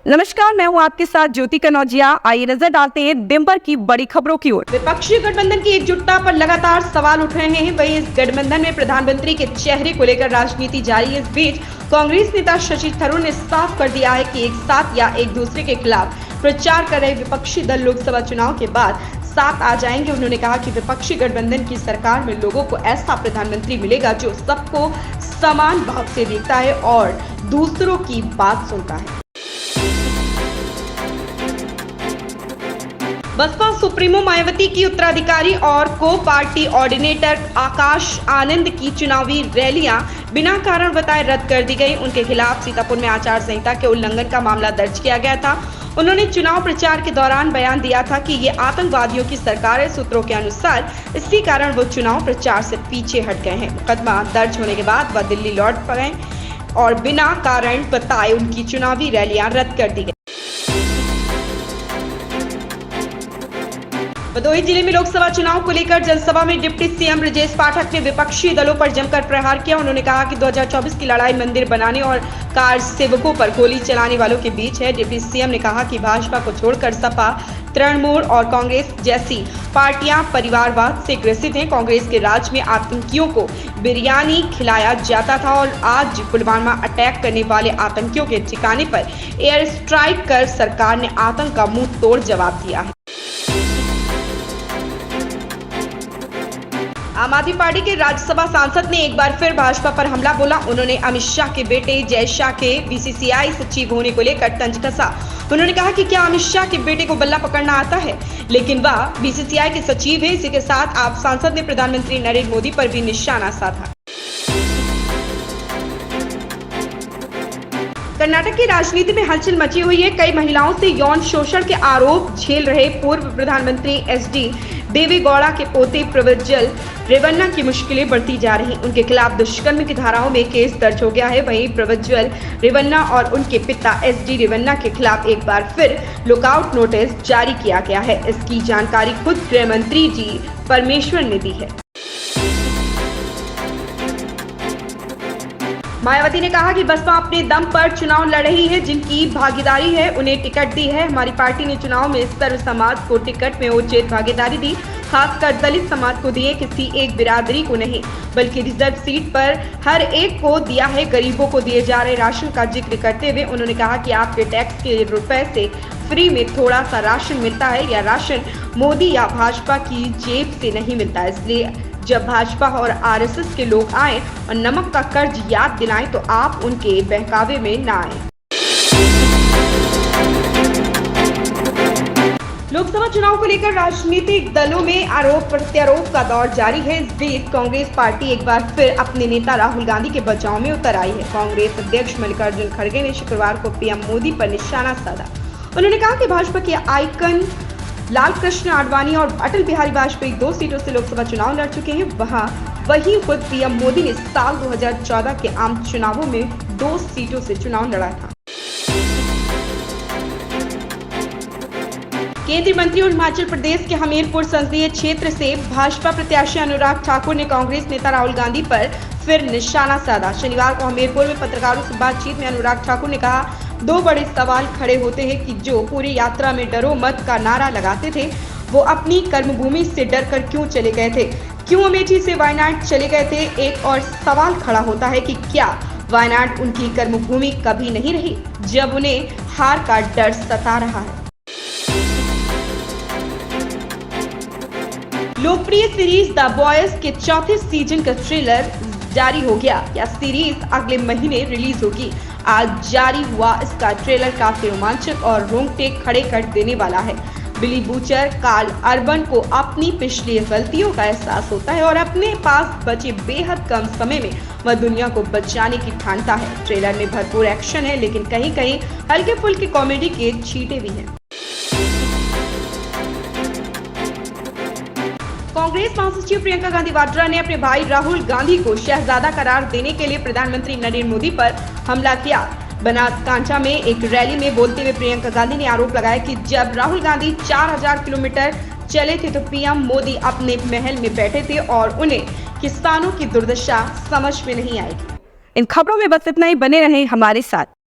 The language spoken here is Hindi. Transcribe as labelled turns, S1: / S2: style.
S1: नमस्कार, मैं हूं आपके साथ ज्योति कनौजिया। आइए नजर डालते हैं दिन भर की बड़ी खबरों की ओर।
S2: विपक्षी गठबंधन की एकजुटता पर लगातार सवाल उठ रहे हैं। वहीं इस गठबंधन में प्रधानमंत्री के चेहरे को लेकर राजनीति जारी है। इस बीच कांग्रेस नेता शशि थरूर ने साफ कर दिया है कि एक साथ या एक दूसरे के खिलाफ प्रचार कर रहे विपक्षी दल लोकसभा चुनाव के बाद साथ आ जाएंगे। उन्होंने कहा कि विपक्षी गठबंधन की सरकार में लोगों को ऐसा प्रधानमंत्री मिलेगा जो सबको समान भाव से देखता है और दूसरों की बात सुनता है। बसपा सुप्रीमो मायावती की उत्तराधिकारी और को पार्टी ऑर्डिनेटर आकाश आनंद की चुनावी रैलियां बिना कारण बताए रद्द कर दी गई। उनके खिलाफ सीतापुर में आचार संहिता के उल्लंघन का मामला दर्ज किया गया था। उन्होंने चुनाव प्रचार के दौरान बयान दिया था कि ये आतंकवादियों की सरकार है। सूत्रों के अनुसार इसी कारण वो चुनाव प्रचार से पीछे हट गए हैं। मुकदमा दर्ज होने के बाद वह दिल्ली लौट गए और बिना कारण बताए उनकी चुनावी रैलियां रद्द कर दी गई। भदोही जिले में लोकसभा चुनाव को लेकर जनसभा में डिप्टी सीएम ब्रजेश पाठक ने विपक्षी दलों पर जमकर प्रहार किया। उन्होंने कहा कि 2024 की लड़ाई मंदिर बनाने और कार सेवकों पर गोली चलाने वालों के बीच है। डिप्टी सीएम ने कहा कि भाजपा को छोड़कर सपा, तृणमूल और कांग्रेस जैसी पार्टियां परिवारवाद से ग्रसित हैं। कांग्रेस के राज में आतंकियों को बिरयानी खिलाया जाता था और आज पुलवामा अटैक करने वाले आतंकियों के ठिकाने पर एयर स्ट्राइक कर सरकार ने आतंक का मुंह तोड़ जवाब दिया है। आम आदमी पार्टी के राज्यसभा सांसद ने एक बार फिर भाजपा पर हमला बोला। उन्होंने अमित शाह के बेटे जय शाह के बीसीसीआई सचिव होने को लेकर तंज कसा। उन्होंने कहा कि क्या अमित शाह के बेटे को बल्ला पकड़ना आता है, लेकिन वह बीसीसीआई के सचिव है। इसी के साथ आप सांसद ने प्रधानमंत्री नरेंद्र मोदी पर भी निशाना साधा। कर्नाटक की राजनीति में हलचल मची हुई है। कई महिलाओं से यौन शोषण के आरोप झेल रहे पूर्व प्रधानमंत्री एचडी देवेगौड़ा के पोते प्रज्वल रेवन्ना की मुश्किलें बढ़ती जा रही। उनके खिलाफ दुष्कर्म की धाराओं में केस दर्ज हो गया है। वहीं प्रज्वल रेवन्ना और उनके पिता एचडी रेवन्ना के खिलाफ एक बार फिर लुकआउट नोटिस जारी किया गया है। इसकी जानकारी खुद गृह मंत्री जी परमेश्वर ने दी है। मायावती ने कहा कि बसपा अपने दम पर चुनाव लड़ रही है। जिनकी भागीदारी है उन्हें टिकट दी है। हमारी पार्टी ने चुनाव में सर्व समाज को टिकट में उचित भागीदारी दी, खासकर दलित समाज को दिए, किसी एक बिरादरी को नहीं, बल्कि रिजर्व सीट पर हर एक को दिया है। गरीबों को दिए जा रहे राशन का जिक्र करते हुए उन्होंने कहा कि आपके टैक्स के रुपए से फ्री में थोड़ा सा राशन मिलता है। या राशन मोदी या भाजपा की जेब से नहीं मिलता। इसलिए जब भाजपा और आरएसएस के लोग आए और नमक का कर्ज याद दिलाएं तो आप उनके बहकावे में ना आए। लोकसभा चुनाव को लेकर राजनीतिक दलों में आरोप प्रत्यारोप का दौर जारी है। इस बीच कांग्रेस पार्टी एक बार फिर अपने नेता राहुल गांधी के बचाव में उतर आई है। कांग्रेस अध्यक्ष मल्लिकार्जुन खड़गे ने शुक्रवार को पीएम मोदी पर निशाना साधा। उन्होंने कहा कि भाजपा के आइकन लाल कृष्ण आडवाणी और अटल बिहारी वाजपेयी 2 सीटों से लोकसभा चुनाव लड़ चुके हैं। वहीं खुद पीएम मोदी ने साल 2014 के आम चुनावों में 2 सीटों से चुनाव लड़ा था। केंद्रीय मंत्री और हिमाचल प्रदेश के हमीरपुर संसदीय क्षेत्र से भाजपा प्रत्याशी अनुराग ठाकुर ने कांग्रेस नेता राहुल गांधी पर फिर निशाना साधा। शनिवार को हमीरपुर में पत्रकारों से बातचीत में अनुराग ठाकुर ने कहा, 2 बड़े सवाल खड़े होते हैं कि जो पूरी यात्रा में डरो मत का नारा लगाते थे वो अपनी कर्मभूमि से डरकर क्यों चले गए थे, क्यों अमेठी से वायनाड चले गए थे। एक और सवाल खड़ा होता है कि क्या वायनाड उनकी कर्मभूमि कभी नहीं रही जब उन्हें हार का डर सता रहा है। लोकप्रिय सीरीज द बॉयज के 4थे सीजन का ट्रेलर जारी हो गया। यह सीरीज अगले महीने रिलीज होगी। आज जारी हुआ इसका ट्रेलर काफी रोमांचक और रोंगटे खड़े कर देने वाला है। बिली बूचर कार्ल अर्बन को अपनी पिछली गलतियों का एहसास होता है और अपने पास बचे बेहद कम समय में वह दुनिया को बचाने की ठानता है। ट्रेलर में भरपूर एक्शन है, लेकिन कहीं कहीं हल्के फुल्के कॉमेडी के छींटे भी हैं। कांग्रेस महासचिव प्रियंका गांधी वाड्रा ने अपने भाई राहुल गांधी को शहजादा करार देने के लिए प्रधानमंत्री नरेंद्र मोदी पर हमला किया। बनासकांठा में एक रैली में बोलते हुए प्रियंका गांधी ने आरोप लगाया कि जब राहुल गांधी 4000 किलोमीटर चले थे तो पीएम मोदी अपने महल में बैठे थे और उन्हें किसानों की दुर्दशा समझ में नहीं आई।
S1: इन खबरों में बस इतना ही। बने रहें हमारे साथ।